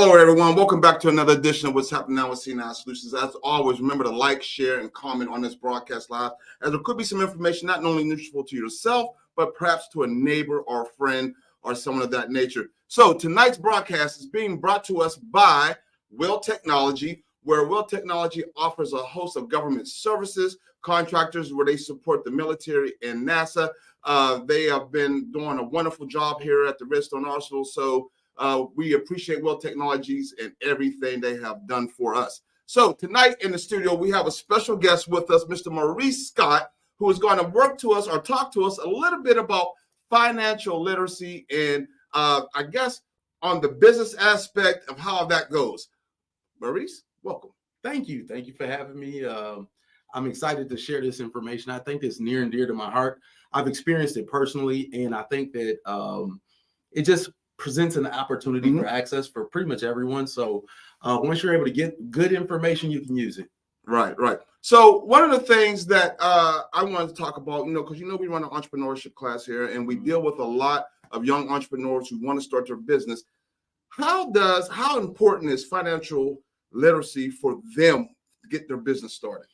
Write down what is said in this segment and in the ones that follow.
Hello, everyone. Welcome back to another edition of What's Happening Now with C9 Solutions. As always, remember to like, share, and comment on this broadcast live, as there could be some information not only useful to yourself, but perhaps to a neighbor or a friend or someone of that nature. So tonight's broadcast is being brought to us by Will Technology, where Will Technology offers a host of government services, contractors where they support the military and NASA. They have been doing a wonderful job here at the Redstone Arsenal. So we appreciate Will Technologies and everything they have done for us. So tonight in the studio, we have a special guest with us, Mr. Maurice Scott, who is going to work to us or talk to us a little bit about financial literacy and I guess on the business aspect of how that goes. Maurice, welcome. Thank you. Thank you for having me. I'm excited to share this information. I think it's near and dear to my heart. I've experienced it personally, and I think that it just presents an opportunity for access for pretty much everyone. So once you're able to get good information, you can use it. Right. So one of the things that I wanted to talk about, because we run an entrepreneurship class here, and we deal with a lot of young entrepreneurs who want to start their business. How important is financial literacy for them to get their business started?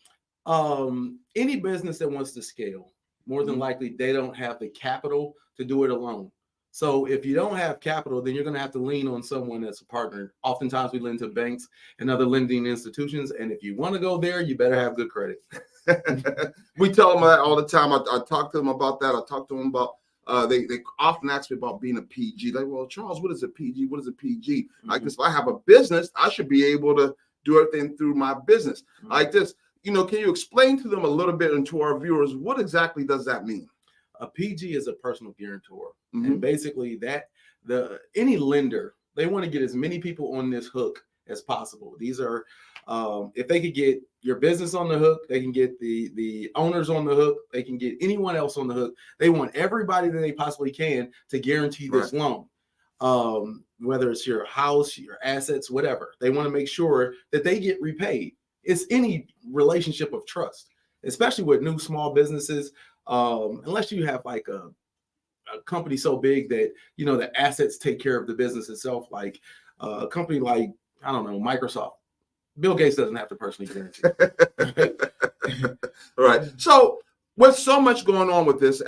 Any business that wants to scale, more than likely, they don't have the capital to do it alone. So if you don't have capital, then you're going to have to lean on someone that's a partner. Oftentimes we lend to banks and other lending institutions. And if you want to go there, you better have good credit. We tell them that all the time. I talk to them about that. I talk to them about, they often ask me about being a PG. Like, well, Charles, what is a PG? What is a PG? Like this, if I have a business, I should be able to do everything through my business. Like this, can you explain to them a little bit and to our viewers, what exactly does that mean? A PG is a personal guarantor. And basically any lender, they want to get as many people on this hook as possible. These are, if they could get your business on the hook, they can get the owners on the hook, they can get anyone else on the hook. They want everybody that they possibly can to guarantee this loan. Whether it's your house, your assets, whatever. They want to make sure that they get repaid. It's any relationship of trust, especially with new small businesses. Unless you have like a company so big that, the assets take care of the business itself, like a company like, I don't know, Microsoft. Bill Gates doesn't have to personally guarantee. Right. So with so much going on with this,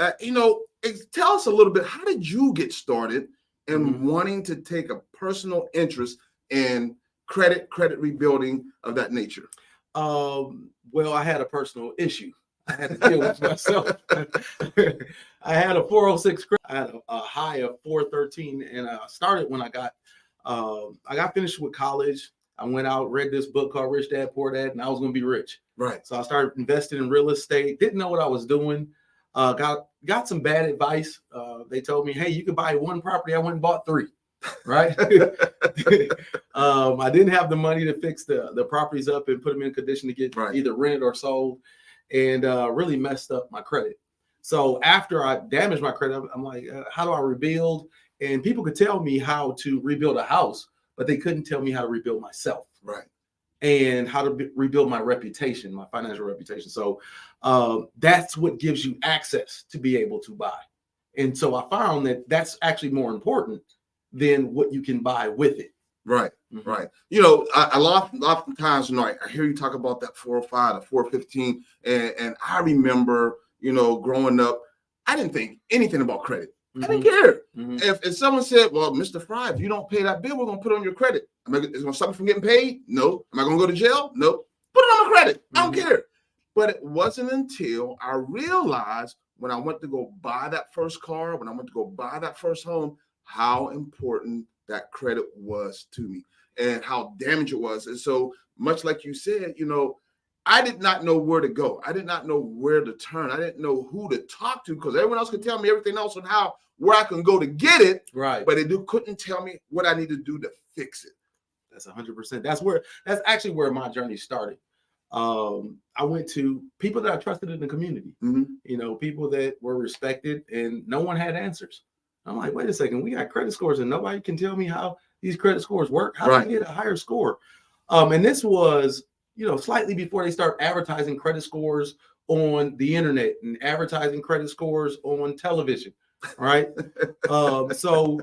tell us a little bit, how did you get started in wanting to take a personal interest in credit rebuilding of that nature? Well, I had a personal issue. I had to deal with myself. I had a 406 credit. I had a high of 413, and I started when I got finished with college. I went out, read this book called Rich Dad Poor Dad, and I was going to be rich. Right. So I started investing in real estate. Didn't know what I was doing. Got some bad advice. They told me, hey, you can buy one property. I went and bought 3. Right. I didn't have the money to fix the properties up and put them in condition to get either rented or sold, and really messed up my credit. So after I damaged my credit, I'm like, how do I rebuild? And people could tell me how to rebuild a house, but they couldn't tell me how to rebuild myself. Right. And how to rebuild my reputation, my financial reputation. So that's what gives you access to be able to buy. And so I found that that's actually more important than what you can buy with it. Right. Right. A lot of times, I hear you talk about that 405 to 415. And I remember, growing up, I didn't think anything about credit. I didn't care. If someone said, well, Mr. Fry, if you don't pay that bill, we're going to put it on your credit. Is it going to stop me from getting paid? No. Am I going to go to jail? No. Put it on my credit. I don't care. But it wasn't until I realized when I went to go buy that first car, when I went to go buy that first home, how important that credit was to me and how damaged it was. And so much like you said, I did not know where to go. I did not know where to turn. I didn't know who to talk to because everyone else could tell me everything else on where I can go to get it. Right. But they couldn't tell me what I need to do to fix it. That's 100%. That's actually where my journey started. I went to people that I trusted in the community, people that were respected, and no one had answers. I'm like, wait a second, we got credit scores and nobody can tell me how these credit scores work. How do I get a higher score? And this was, slightly before they start advertising credit scores on the internet and advertising credit scores on television, right? So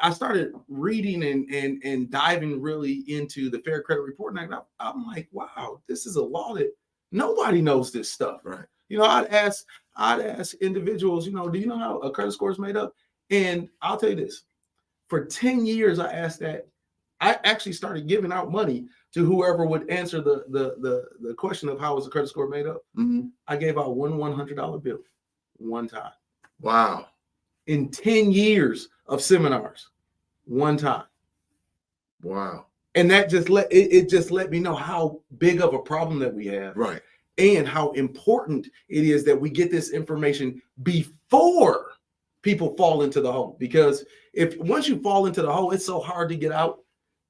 I started reading and diving really into the Fair Credit Reporting Act. I'm like, wow, this is a law that nobody knows this stuff. Right. You know, I'd ask individuals, you know, do you know how a credit score is made up? And I'll tell you this, for 10 years, I asked that. I actually started giving out money to whoever would answer the question of how is a credit score made up. Mm-hmm. I gave out one $100 bill one time. Wow. In 10 years of seminars, one time. Wow. And that just let me know how big of a problem that we have. Right. And how important it is that we get this information before people fall into the hole. Because once you fall into the hole, it's so hard to get out.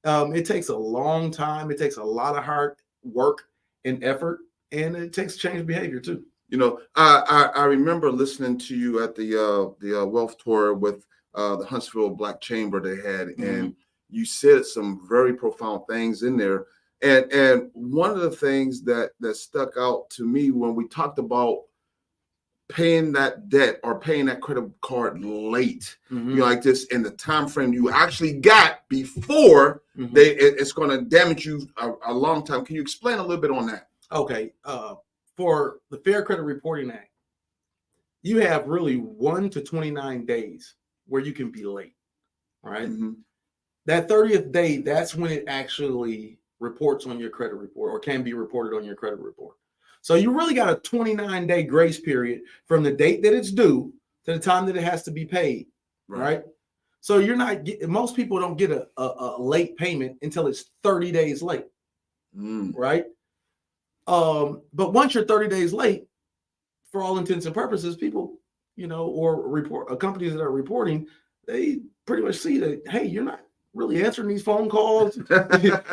It takes a long time. It takes a lot of hard work and effort, and it takes change behavior too. You know, I remember listening to you at the Wealth Tour with the Huntsville Black Chamber they had, and you said some very profound things in there. And one of the things that stuck out to me when we talked about paying that debt or paying that credit card late, you know, like this in the time frame you actually got before it's going to damage you a long time. Can you explain a little bit on that? Okay. For the Fair Credit Reporting Act, you have really 1 to 29 days where you can be late, right? That 30th day, that's when it actually reports on your credit report or can be reported on your credit report. So you really got a 29-day grace period from the date that it's due to the time that it has to be paid, right? So you're not most people don't get a late payment until it's 30 days late, right? But once you're 30 days late, for all intents and purposes, people, you know, or companies that are reporting, they pretty much see that, hey, you're not really answering these phone calls.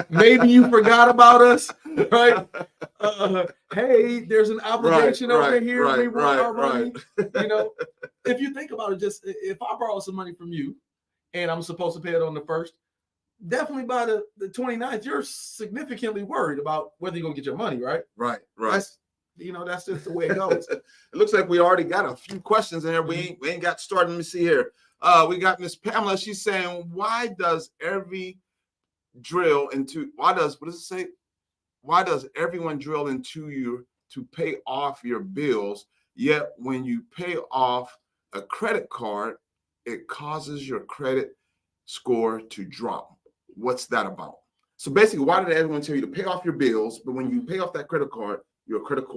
Maybe you forgot about us, right? Hey, there's an obligation over here. We want our money. You know, if you think about it, just if I borrow some money from you and I'm supposed to pay it on the 1st, definitely by the 29th, you're significantly worried about whether you're gonna get your money, right? Right. That's, you know, that's just the way it goes. It looks like we already got a few questions in here. We ain't got started. Let me see here. We got Miss Pamela. She's saying, why does everyone drill into you to pay off your bills, yet when you pay off a credit card, it causes your credit score to drop? What's that about? So basically, why did everyone tell you to pay off your bills, but when you pay off that credit card, your credit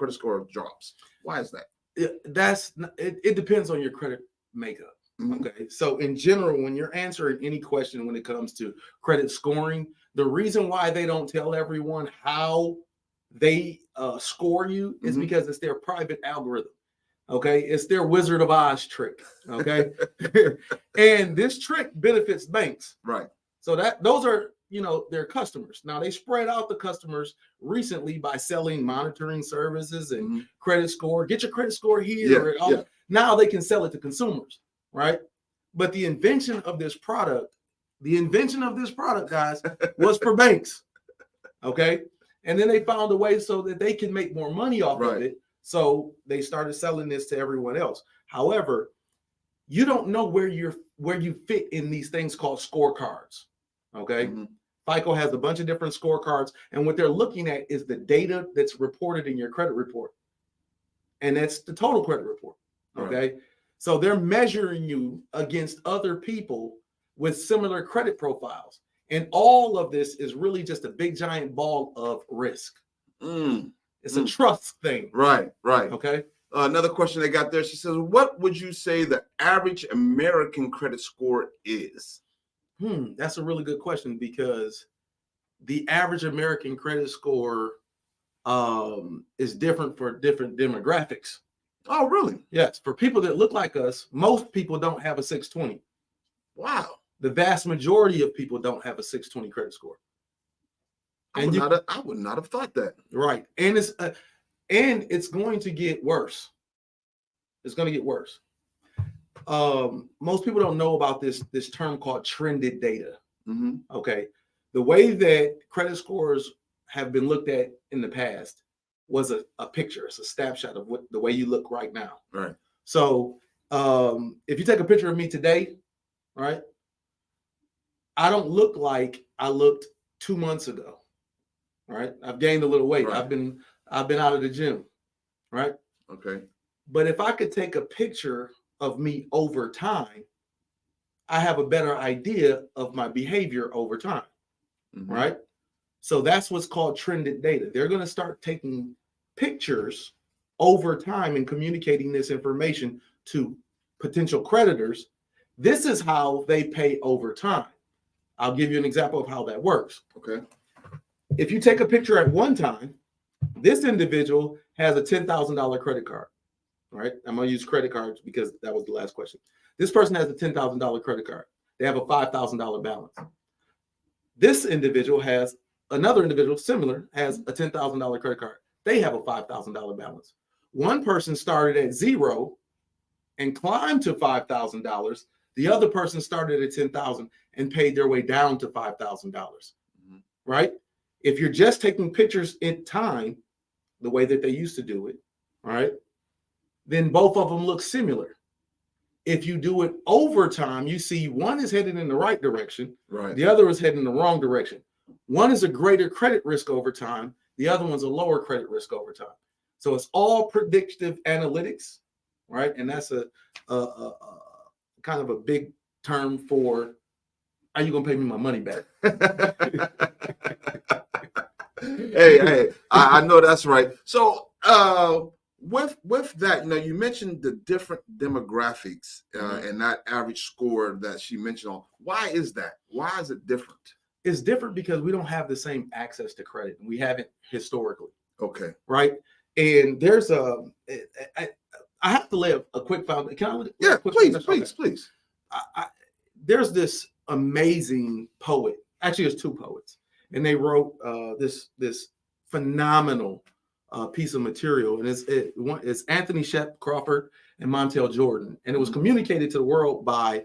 score drops? Why is that? It depends on your credit makeup. Okay. So in general, when you're answering any question when it comes to credit scoring, the reason why they don't tell everyone how they score you is because it's their private algorithm. Okay. It's their Wizard of Oz trick. Okay. And this trick benefits banks. Right. So those are, you know, their customers. Now they spread out the customers recently by selling monitoring services and credit score. Get your credit score here. Now they can sell it to consumers. Right. But the invention of this product, guys, was for banks. Okay. And then they found a way so that they can make more money off of it. So they started selling this to everyone else. However, you don't know where you fit in these things called scorecards. Okay. FICO has a bunch of different scorecards, and what they're looking at is the data that's reported in your credit report. And that's the total credit report. Okay. So they're measuring you against other people with similar credit profiles. And all of this is really just a big giant ball of risk. It's a trust thing. Right. Okay. Another question they got there. She says, what would you say the average American credit score is? That's a really good question, because the average American credit score is different for different demographics. Oh, really? Yes. For people that look like us, most people don't have a 620. Wow. The vast majority of people don't have a 620 credit score. I would not have thought that. Right. And it's going to get worse. It's going to get worse. Most people don't know about this term called trended data. Okay. The way that credit scores have been looked at in the past was a picture. It's a snapshot of the way you look right now. Right. So if you take a picture of me today, right, I don't look like I looked 2 months ago, right? I've gained a little weight. Right. I've been out of the gym, right? Okay. But if I could take a picture of me over time, I have a better idea of my behavior over time, right? So that's what's called trended data. They're going to start taking pictures over time and communicating this information to potential creditors. This is how they pay over time. I'll give you an example of how that works. Okay. If you take a picture at one time, this individual has a $10,000 credit card, right? I'm going to use credit cards because that was the last question. This person has a $10,000 credit card. They have a $5,000 balance. This individual has another individual similar has a $10,000 credit card. They have a $5,000 balance. One person started at zero and climbed to $5,000. The other person started at $10,000 and paid their way down to $5,000, right? If you're just taking pictures in time, the way that they used to do it, right, then both of them look similar. If you do it over time, you see one is headed in the right direction, right. The other is heading in the wrong direction. One is a greater credit risk over time. The other one's a lower credit risk over time. So it's all predictive analytics, right? And that's a kind of a big term for, are you going to pay me my money back? Hey, I know that's right. So with that, you mentioned the different demographics and that average score that she mentioned on. Why is that? Why is it different? It's different because we don't have the same access to credit. We haven't historically. Okay. Right. And there's I have to lay a quick foundation. Can I? Yeah, please. There's this amazing poet. Actually, there's two poets, and they wrote this phenomenal piece of material, and it's Anthony Shep Crawford and Montel Jordan, and it was communicated to the world by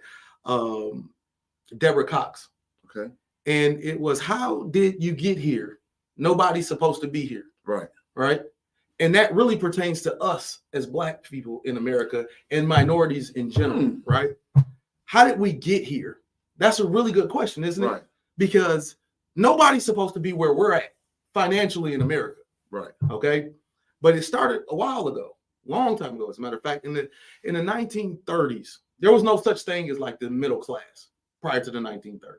Deborah Cox. Okay. And it was, how did you get here? Nobody's supposed to be here. Right. Right. And that really pertains to us as Black people in America and minorities in general. Right. How did we get here? That's a really good question, isn't it? Because nobody's supposed to be where we're at financially in America. Right. Okay. But it started a while ago, long time ago. As a matter of fact, in the 1930s, there was no such thing as like the middle class prior to the 1930s.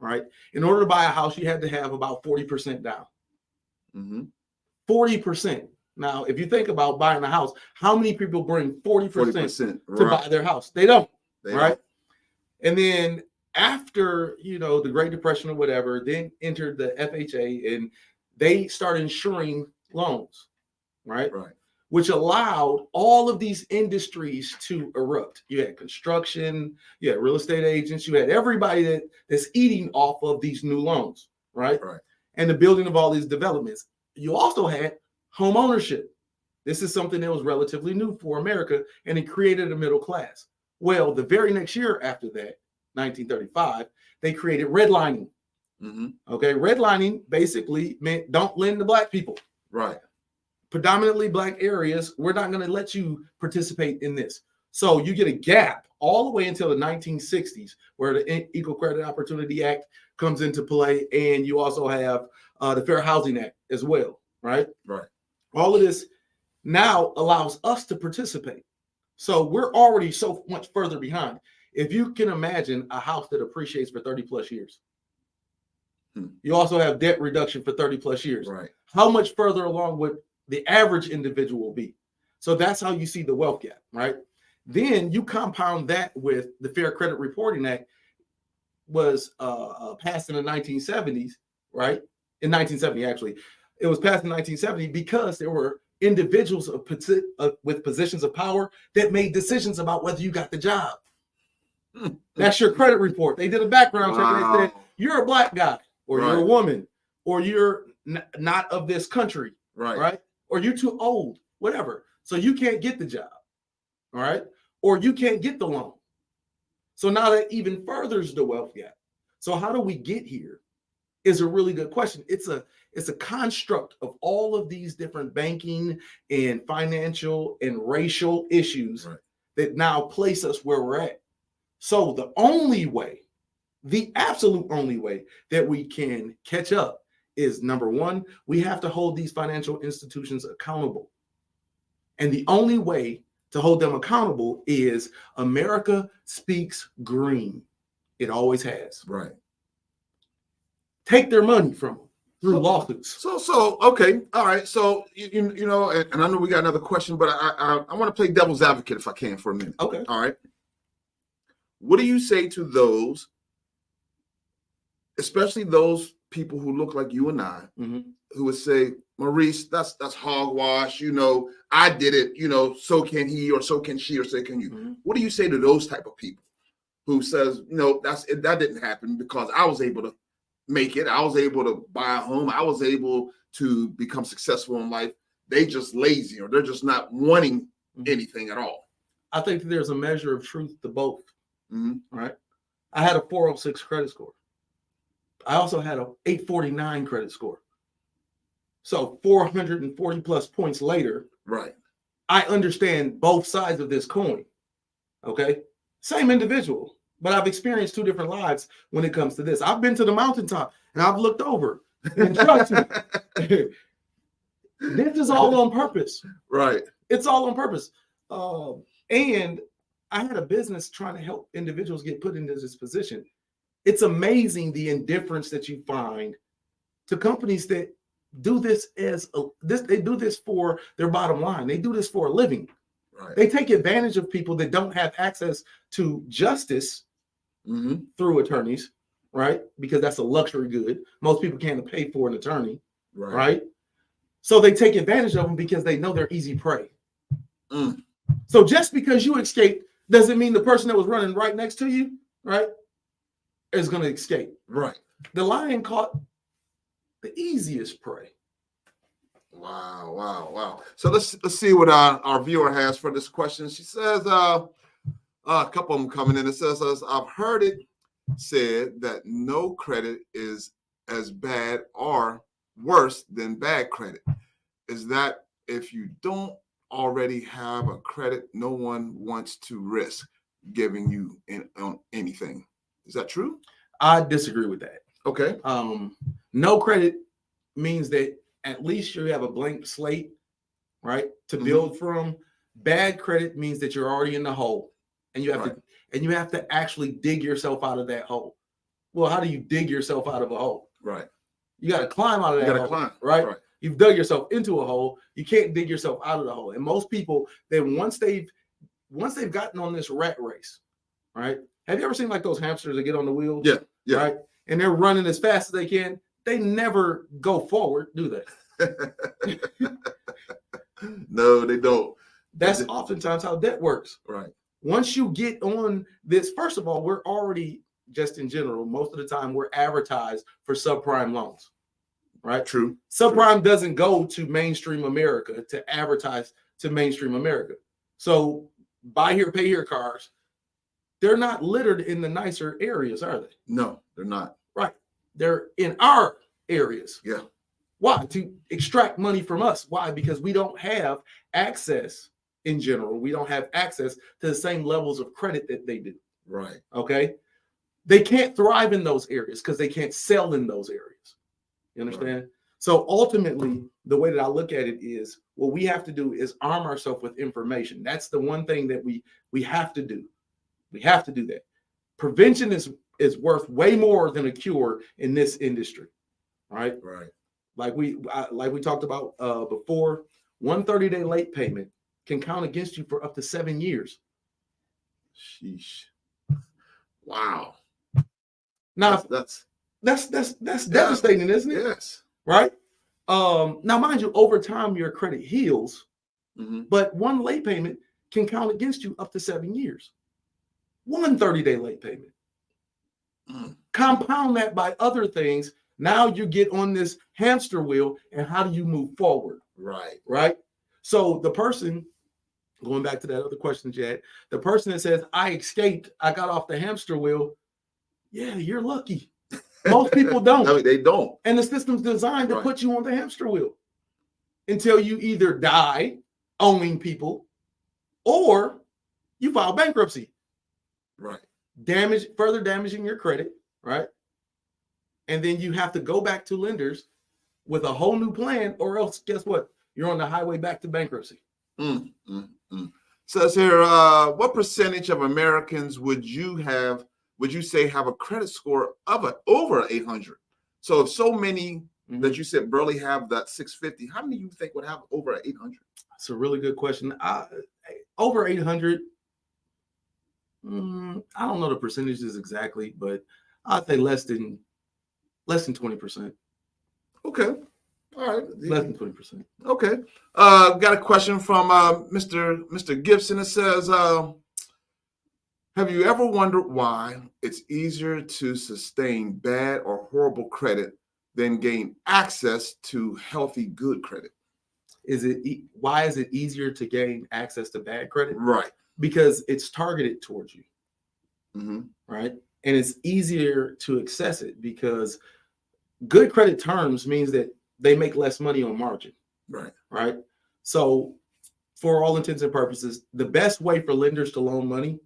Right. In order to buy a house, you had to have about 40% down. 40%. Now, if you think about buying a house, how many people bring 40% to buy their house? They don't. Right. And then after, the Great Depression or whatever, then entered the FHA and they started insuring loans. Right. Which allowed all of these industries to erupt. You had construction, you had real estate agents, you had everybody that's eating off of these new loans, right? And the building of all these developments. You also had home ownership. This is something that was relatively new for America, and it created a middle class. Well, the very next year after that, 1935, they created redlining. Okay, redlining basically meant don't lend to Black people. Right. Predominantly Black areas, we're not going to let you participate in this. So you get a gap all the way until the 1960s, where the Equal Credit Opportunity Act comes into play, and you also have the Fair Housing Act as well, right? All of this now allows us to participate. So we're already so much further behind. If you can imagine a house that appreciates for 30 plus years, you also have debt reduction for 30 plus years. How much further along would the average individual be? So that's how you see the wealth gap, right? Then you compound that with the Fair Credit Reporting Act was passed in the 1970s, right? In 1970, actually. It was passed in 1970 because there were individuals with positions of power that made decisions about whether you got the job. That's your credit report. They did a background check and they said, you're a Black guy, or you're a woman, or you're not of this country, right? Or you're too old, whatever. So you can't get the job, all right? Or you can't get the loan. So now that even furthers the wealth gap. So how do we get here is a really good question. It's a construct of all of these different banking and financial and racial issues that now place us where we're at. So the only way The absolute only way that we can catch up is, number one, we have to hold these financial institutions accountable. And the only way to hold them accountable is America speaks green. It always has. Right. Take their money from them through lawsuits. So okay, all right. So you know, and I know we got another question, but I want to play devil's advocate if I can for a minute. Okay. All right. What do you say to those, especially those people who look like you and I, who would say, Maurice, that's hogwash. You know, I did it. You know, so can he, or so can she, or so can you. What do you say to those type of people who says, you know, that didn't happen because I was able to make it. I was able to buy a home. I was able to become successful in life. They just lazy, or they're just not wanting anything at all. I think there's a measure of truth to both. Right. I had a 406 credit score. I also had a 849 credit score. So 440 plus points later, right? I understand both sides of this coin. Okay. Same individual, but I've experienced two different lives when it comes to this. I've been to the mountaintop and I've looked over. And trust me, this is all on purpose. Right. It's all on purpose. And I had a business trying to help individuals get put into this position. It's amazing the indifference that you find to companies that do this they do this for their bottom line. They do this for a living. Right. They take advantage of people that don't have access to justice through attorneys, right? Because that's a luxury good. Most people can't pay for an attorney, right? So they take advantage of them because they know they're easy prey. So just because you escaped doesn't mean the person that was running right next to you, right, is going to escape. Right. The lion caught the easiest prey. Wow. So let's see what our viewer has for this question. She says, a couple of them coming in. It says, I've heard it said that no credit is as bad or worse than bad credit. Is that if you don't already have a credit, no one wants to risk giving you on anything? Is that true? I disagree with that. Okay. No credit means that at least you have a blank slate, right, to build from. Bad credit means that you're already in the hole, and you have to actually dig yourself out of that hole. Well, how do you dig yourself out of a hole? Right. You got to climb out of that hole. Right? You've dug yourself into a hole. You can't dig yourself out of the hole. And most people, then once they've gotten on this rat race, right? Have you ever seen like those hamsters that get on the wheels? Yeah. Right. And they're running as fast as they can. They never go forward, do they? No, they don't. That's oftentimes how debt works. Right. Once you get on this, first of all, we're already, just in general, most of the time we're advertised for subprime loans. Right? True. Subprime doesn't go to mainstream America to advertise to mainstream America. So buy here, pay here cars, they're not littered in the nicer areas, are they? No, they're not. Right. They're in our areas. Yeah. Why? To extract money from us. Why? Because we don't have access in general. We don't have access to the same levels of credit that they do. Right. Okay. They can't thrive in those areas because they can't sell in those areas. You understand? Right. So ultimately, the way that I look at it is what we have to do is arm ourselves with information. That's the one thing that we have to do. We have to do that. Prevention is worth way more than a cure in this industry. Right? Right. Like we talked about before, 1 30-day late payment can count against you for up to 7 years. Sheesh. Wow. Now that's devastating, isn't it? Yes. Right. Now, mind you, over time your credit heals, but 1 late payment can count against you up to 7 years. 1 30-day late payment. Compound that by other things. Now you get on this hamster wheel, and how do you move forward? Right. Right. So the person, going back to that other question, Chad, the person that says, I escaped, I got off the hamster wheel. Yeah, you're lucky. Most people don't. No, they don't. And the system's designed to put you on the hamster wheel until you either die owing people or you file bankruptcy. Right. Further damaging your credit. right? And then you have to go back to lenders with a whole new plan, or else guess what? You're on the highway back to bankruptcy. Says here, what percentage of Americans would you say have a credit score of over 800? So if so many that you said barely have that 650, how many you think would have over 800? That's a really good question. Over 800, I don't know the percentages exactly, but I'd say less than 20%. Okay. All right. Less than 20%. Okay. Got a question from Mr. Gibson. It says, have you ever wondered why it's easier to sustain bad or horrible credit than gain access to healthy, good credit? Why is it easier to gain access to bad credit? Right. Because it's targeted towards you. Right. And it's easier to access it because good credit terms means that they make less money on margin. Right. Right. So for all intents and purposes, the best way for lenders to loan money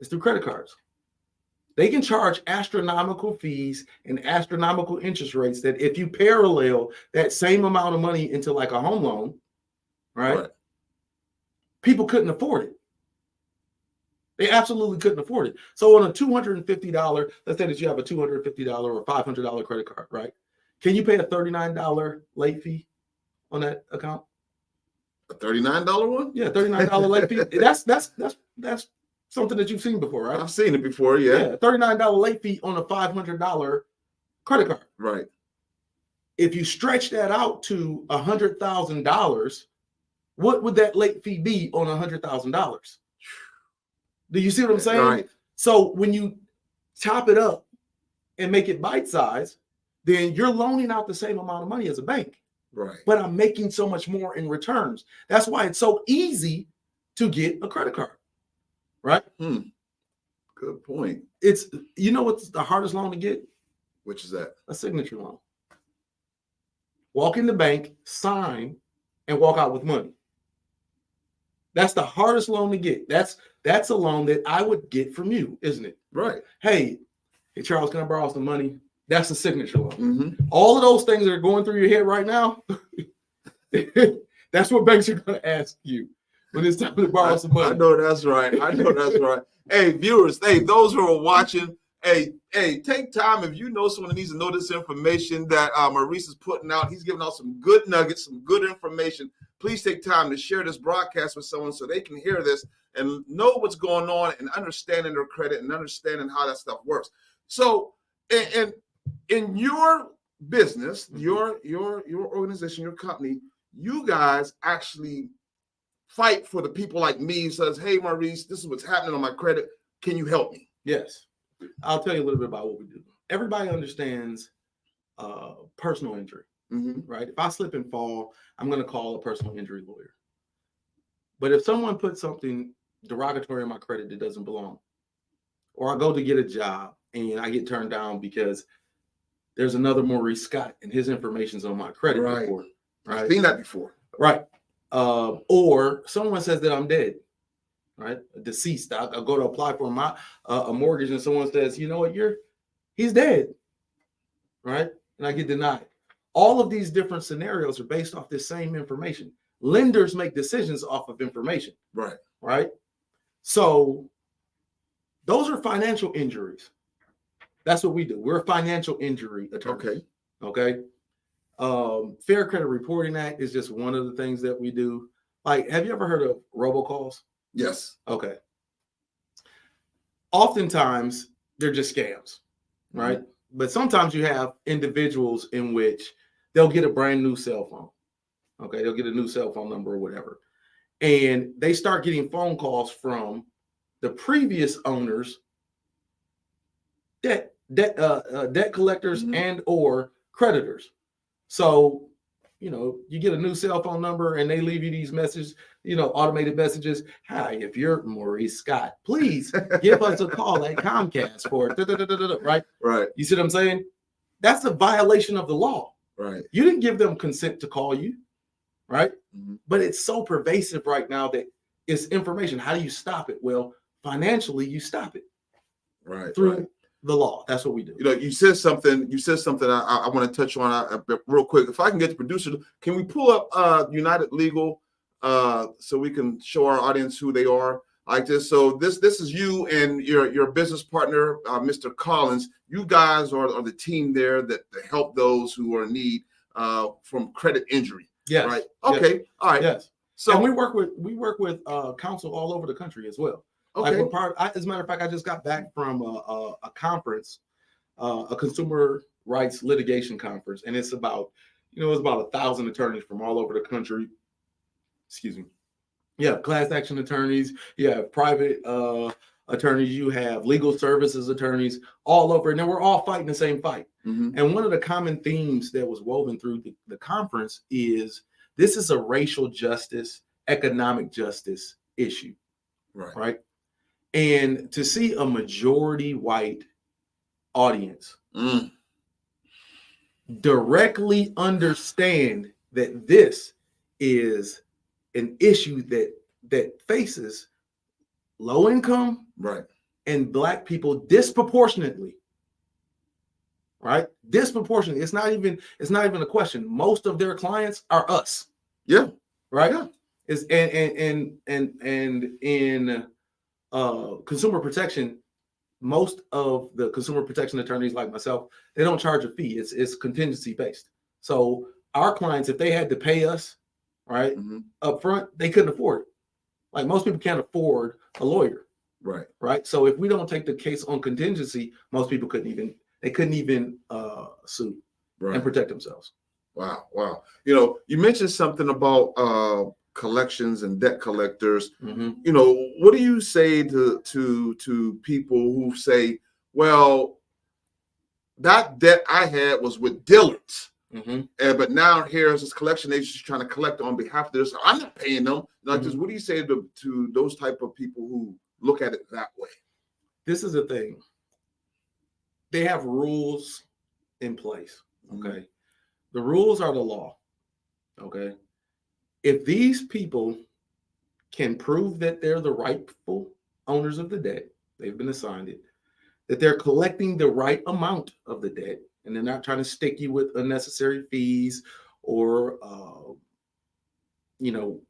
is through credit cards. They can charge astronomical fees and astronomical interest rates that if you parallel that same amount of money into like a home loan, right? People couldn't afford it. They absolutely couldn't afford it. So on a $250, let's say that you have a $250 or $500 credit card, right? Can you pay a $39 late fee on that account? A $39 one? Yeah, $39 late fee. That's something that you've seen before, right? I've seen it before, yeah. $39 late fee on a $500 credit card. Right. If you stretch that out to $100,000, what would that late fee be on $100,000? Do you see what I'm saying? Right. So when you top it up and make it bite-sized, then you're loaning out the same amount of money as a bank. Right. But I'm making so much more in returns. That's why it's so easy to get a credit card. Right? Good point. It's, what's the hardest loan to get? Which is that? A signature loan. Walk in the bank, sign, and walk out with money. That's the hardest loan to get. That's a loan that I would get from you, isn't it? Right. Hey, Charles, can I borrow some money? That's a signature loan. All of those things that are going through your head right now, that's what banks are going to ask you when it's time to borrow some money. I know that's right. Hey, viewers, those who are watching, take time. If you know someone that needs to know this information that Maurice is putting out, he's giving out some good nuggets, some good information. Please take time to share this broadcast with someone so they can hear this and know what's going on and understanding their credit and understanding how that stuff works. So, in your business, your organization, your company, you guys actually fight for the people like me. Says, hey, Maurice, this is what's happening on my credit. Can you help me? Yes. I'll tell you a little bit about what we do. Everybody understands personal injury, right? If I slip and fall, I'm going to call a personal injury lawyer. But if someone puts something derogatory on my credit that doesn't belong, or I go to get a job and I get turned down because there's another Maurice Scott and his information's on my credit report. Right. I've seen that before. Right. Or someone says that I'm dead, right? Deceased. I'll go to apply for a mortgage and someone says, you know what, he's dead, right? And I get denied. All of these different scenarios are based off this same information. Lenders make decisions off of information. Right. Right. So those are financial injuries. That's what we do. We're a financial injury attorney. Okay. Fair Credit Reporting Act is just one of the things that we do. Like, have you ever heard of robocalls? Yes. Okay. Oftentimes they're just scams, right? But sometimes you have individuals in which they'll get a brand new cell phone. Okay. They'll get a new cell phone number or whatever. And they start getting phone calls from the previous owners, debt collectors and or creditors. So, you get a new cell phone number and they leave you these messages, automated messages. Hi, if you're Maurice Scott, please give us a call at Comcast for right? Right. You see what I'm saying? That's a violation of the law. Right. You didn't give them consent to call you, right? But it's so pervasive right now that it's information. How do you stop it? Well, financially, you stop it. Right. Through the law. That's what we do. You know, you said something. I want to touch on real quick. If I can get the producer, can we pull up United Legal so we can show our audience who they are like this? So this is you and your business partner, Mr. Collins. You guys are the team there that help those who are in need from credit injury. Yes. Right. Okay. Yes. All right. Yes. So and we work with counsel all over the country as well. Okay. Like as a matter of fact, I just got back from a conference, a consumer rights litigation conference, and it's about 1,000 attorneys from all over the country. Excuse me. You have class action attorneys, you have private attorneys, you have legal services attorneys all over, and then we're all fighting the same fight. Mm-hmm. And one of the common themes that was woven through the conference is this is a racial justice, economic justice issue, right? And to see a majority white audience directly understand that this is an issue that faces low income and Black people disproportionately, right? Disproportionately. It's not even a question. Most of their clients are us. Yeah. Right. Yeah. Is and in consumer protection, most of the consumer protection attorneys like myself, they don't charge a fee. It's contingency based. So our clients, if they had to pay us, right, up front, they couldn't afford it. Like most people can't afford a lawyer. Right. So if we don't take the case on contingency, most people couldn't even sue and protect themselves. Wow. You know, you mentioned something about collections and debt collectors. You know, what do you say to people who say, well, that debt I had was with Dillard's, but now here's this collection agency trying to collect on behalf of this. I'm not paying them. Like this, what do you say to those type of people who look at it that way? This is the thing. They have rules in place. Okay. The rules are the law. Okay. If these people can prove that they're the rightful owners of the debt, they've been assigned it, that they're collecting the right amount of the debt, and they're not trying to stick you with unnecessary fees or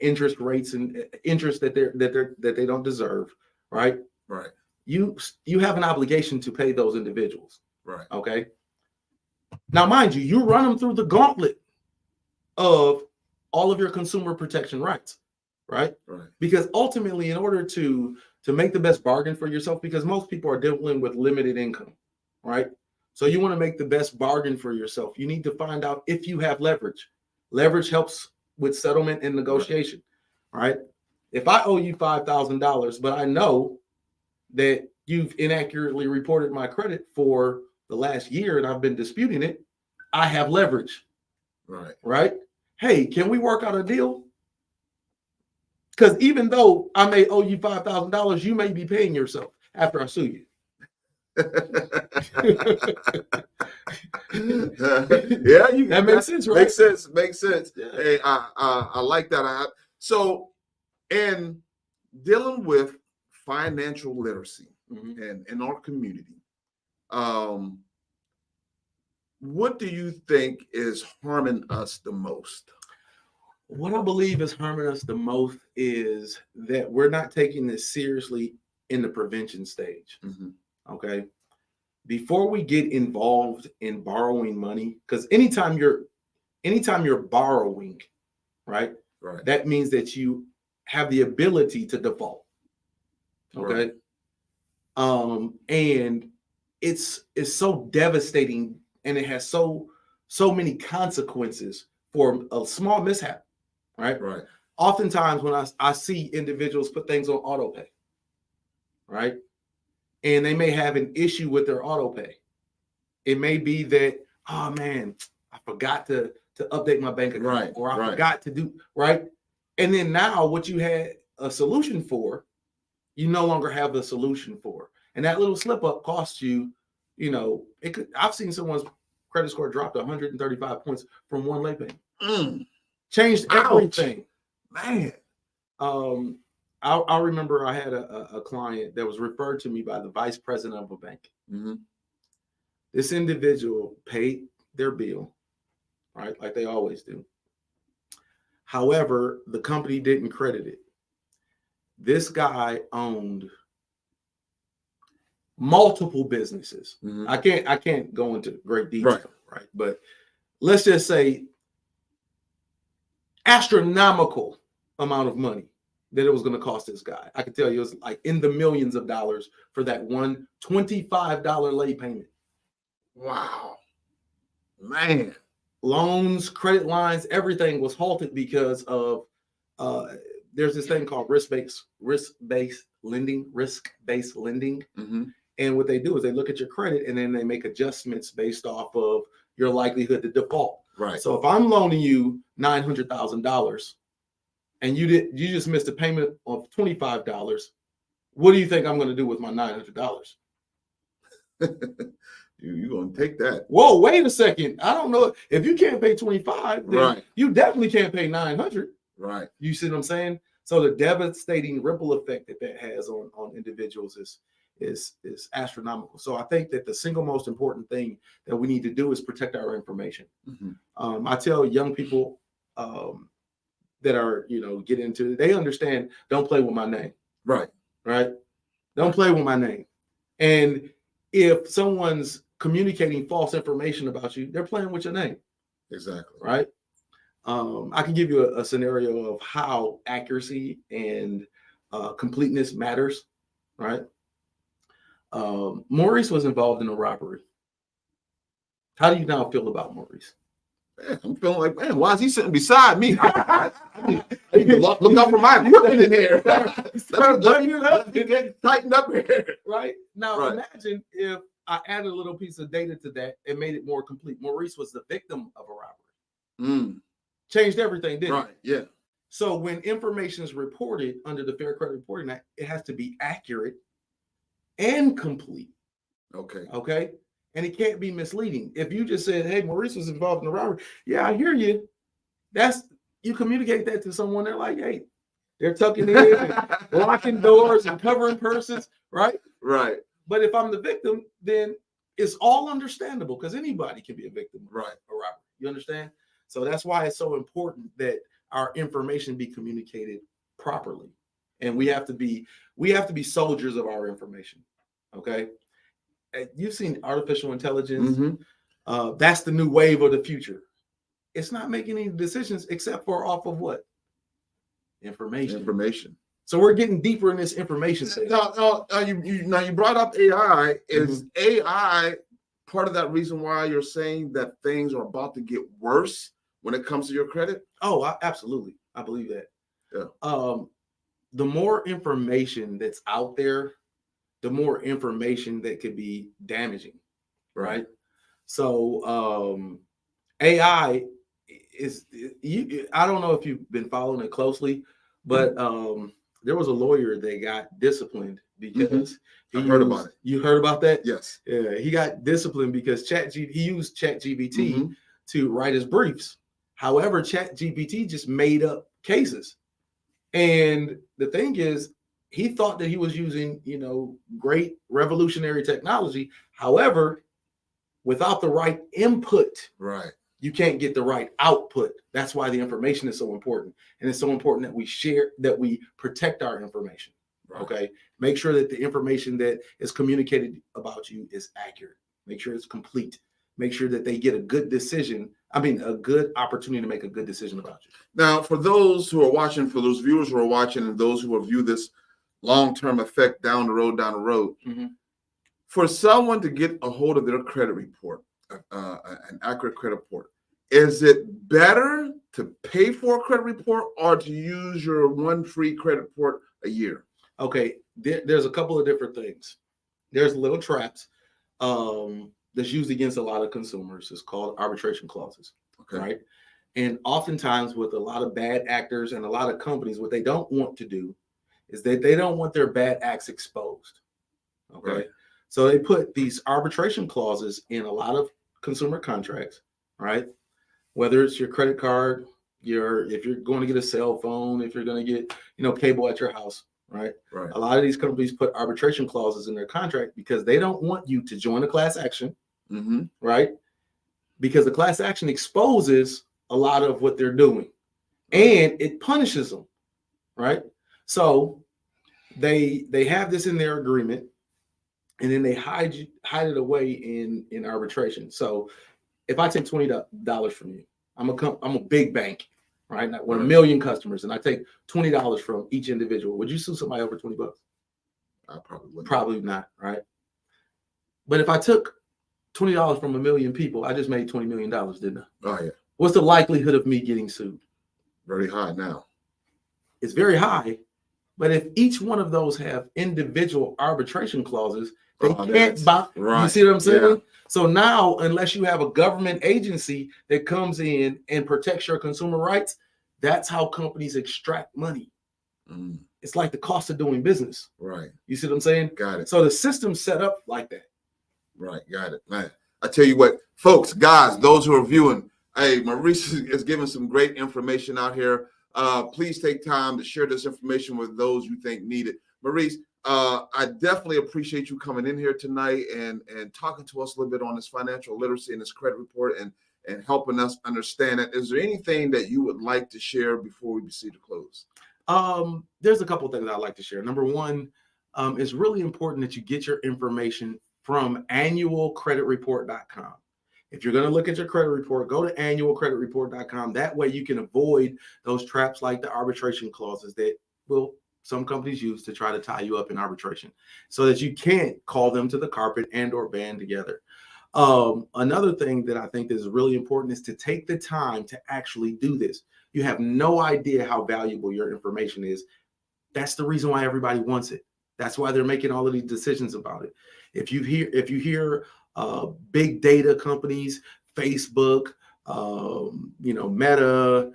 interest rates and interest that they don't deserve, right? You have an obligation to pay those individuals. Okay. Now, mind you run them through the gauntlet of all of your consumer protection rights, right? Because ultimately, in order to make the best bargain for yourself, because most people are dealing with limited income, right? So you want to make the best bargain for yourself. You need to find out if you have leverage. Leverage helps with settlement and negotiation, right? If I owe you $5,000, but I know that you've inaccurately reported my credit for the last year and I've been disputing it, I have leverage. Right? Hey, can we work out a deal? Because even though I may owe you $5,000, you may be paying yourself after I sue you. That makes sense, right? Makes sense. Yeah. Hey, I like that. So, in dealing with financial literacy and in our community, what do you think is harming us the most? What I believe is harming us the most is that we're not taking this seriously in the prevention stage. Okay. Before we get involved in borrowing money, because anytime you're borrowing, right? That means that you have the ability to default. Okay. And it's so devastating, and it has so many consequences for a small mishap, right? Oftentimes when I see individuals put things on auto pay, right? And they may have an issue with their auto pay. It may be that, oh man, I forgot to update my bank account, or I forgot to do, right? And then now what you had a solution for, you no longer have the solution for. And that little slip up costs you, I've seen someone's credit score dropped 135 points from one late payment. Changed everything. Man. I remember I had a client that was referred to me by the vice president of a bank. This individual paid their bill, right? Like they always do. However, the company didn't credit it. This guy owned multiple businesses. Mhm. I can't go into great detail, right? But let's just say astronomical amount of money that it was going to cost this guy. I can tell you it was like in the millions of dollars for that one $25 late payment. Wow. Man. Loans, credit lines, everything was halted because of there's this thing called risk-based lending. Mm-hmm. And what they do is they look at your credit and then they make adjustments based off of your likelihood to default. Right. So if I'm loaning you $900,000 and you just missed a payment of $25, what do you think I'm going to do with my $900? You're going to take that. Whoa, wait a second. I don't know. If you can't pay 25, then Right. you definitely can't pay 900. Right. You see what I'm saying? So the devastating ripple effect that has on individuals is astronomical. So I think that the single most important thing that we need to do is protect our information. Mm-hmm. I tell young people that are, get into it, they understand, don't play with my name. Right. Right. Don't play with my name. And if someone's communicating false information about you, they're playing with your name. Exactly. Right. I can give you a scenario of how accuracy and completeness matters. Right. Maurice was involved in a robbery. How do you now feel about Maurice? Man, I'm feeling like, man, why is he sitting beside me? I need to look out for my equipment in here. Let me get tightened up here. Right. Now, Right. Imagine if I added a little piece of data to that and made it more complete. Maurice was the victim of a robbery. Changed everything, didn't it? Right. Yeah. So when information is reported under the Fair Credit Reporting Act, it has to be accurate and complete. Okay. Okay. And it can't be misleading. If you just said, hey, Maurice was involved in the robbery. Yeah, I hear you. You communicate that to someone. They're like, hey, they're tucking in and locking doors and covering purses. Right. Right. But if I'm the victim, then it's all understandable because anybody can be a victim of a robbery. You understand? So that's why it's so important that our information be communicated properly. And we have to be soldiers of our information. Okay. You've seen artificial intelligence. Mm-hmm. That's the new wave of the future. It's not making any decisions except for off of what? Information. So we're getting deeper in this information thing. Now you brought up AI. Is AI part of that reason why you're saying that things are about to get worse when it comes to your credit? Oh, absolutely. I believe that. Yeah. The more information that's out there, the more information that could be damaging. Right. So AI is, I don't know if you've been following it closely, but there was a lawyer that got disciplined because I've heard about it. You heard about that? Yes. Yeah, he got disciplined because he used ChatGPT to write his briefs. However, ChatGPT just made up cases. And the thing is, he thought that he was using, great revolutionary technology. However, without the right input, you can't get the right output. That's why the information is so important. And it's so important that we protect our information. Right. Okay. Make sure that the information that is communicated about you is accurate. Make sure it's complete. Make sure that they get a good opportunity to make a good decision about you. Now, for those who are watching, for those viewers who are watching, and those who will view this long-term effect down the road, for someone to get a hold of their credit report, an accurate credit report, is it better to pay for a credit report or to use your one free credit report a year? Okay, there's a couple of different things. There's little traps that's used against a lot of consumers. It's called arbitration clauses. Okay. Right. And oftentimes with a lot of bad actors and a lot of companies, what they don't want to do is that they don't want their bad acts exposed. Okay. Right. So they put these arbitration clauses in a lot of consumer contracts, right? Whether it's your credit card, if you're going to get a cell phone, if you're going to get, cable at your house, right? Right. A lot of these companies put arbitration clauses in their contract because they don't want you to join a class action. right? Because the class action exposes a lot of what they're doing and it punishes them, right? So they have this in their agreement, and then they hide it away in arbitration. So if I take $20 from you, I'm a big bank, right? With 1 million customers, and I take $20 from each individual. Would you sue somebody over $20? I probably wouldn't. Probably not, right? But if I took $20 from 1 million people, I just made $20 million, didn't I? Oh yeah. What's the likelihood of me getting sued? Very high now. It's very high, but if each one of those have individual arbitration clauses, they can't buy. Right. You see what I'm saying? Yeah. So now, unless you have a government agency that comes in and protects your consumer rights, that's how companies extract money. It's like the cost of doing business. Right. You see what I'm saying? Got it. So the system's set up like that. Right. Got it. Man, I tell you what, folks, guys, those who are viewing, hey, Maurice is giving some great information out here. Please take time to share this information with those you think need it. Maurice, I definitely appreciate you coming in here tonight and talking to us a little bit on this financial literacy and this credit report and helping us understand it. Is there anything that you would like to share before we proceed to close? There's a couple of things I'd like to share. Number one, it's really important that you get your information from annualcreditreport.com. If you're going to look at your credit report, go to annualcreditreport.com. That way you can avoid those traps like the arbitration clauses that some companies use to try to tie you up in arbitration, so that you can't call them to the carpet and or band together. Another thing that I think is really important is to take the time to actually do this. You have no idea how valuable your information is. That's the reason why everybody wants it. That's why they're making all of these decisions about it. If you hear big data companies, Facebook, Meta,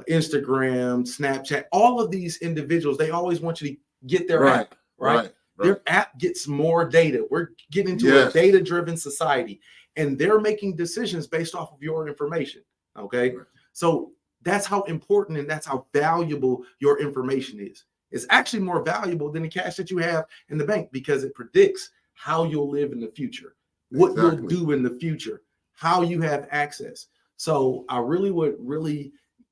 Instagram, Snapchat, all of these individuals, they always want you to get their app, right? Their app gets more data. We're getting into a data-driven society, and they're making decisions based off of your information, okay? Right. So that's how important and that's how valuable your information is. It's actually more valuable than the cash that you have in the bank, because it predicts how you'll live in the future, what you'll do in the future, how you have access. So I really would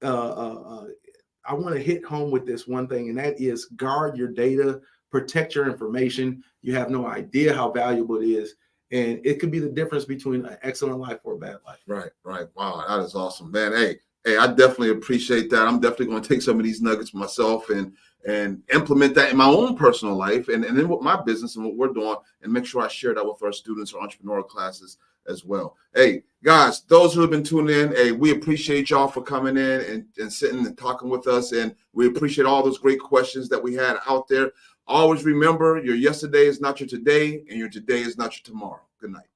I want to hit home with this one thing, and that is guard your data, protect your information. You have no idea how valuable it is. And it could be the difference between an excellent life or a bad life. Right. Wow, that is awesome, man. Hey, I definitely appreciate that. I'm definitely going to take some of these nuggets myself and implement that in my own personal life and then with my business and what we're doing, and make sure I share that with our students or entrepreneurial classes as well. Hey, guys, those who have been tuning in, hey, we appreciate y'all for coming in and sitting and talking with us. And we appreciate all those great questions that we had out there. Always remember, your yesterday is not your today, and your today is not your tomorrow. Good night.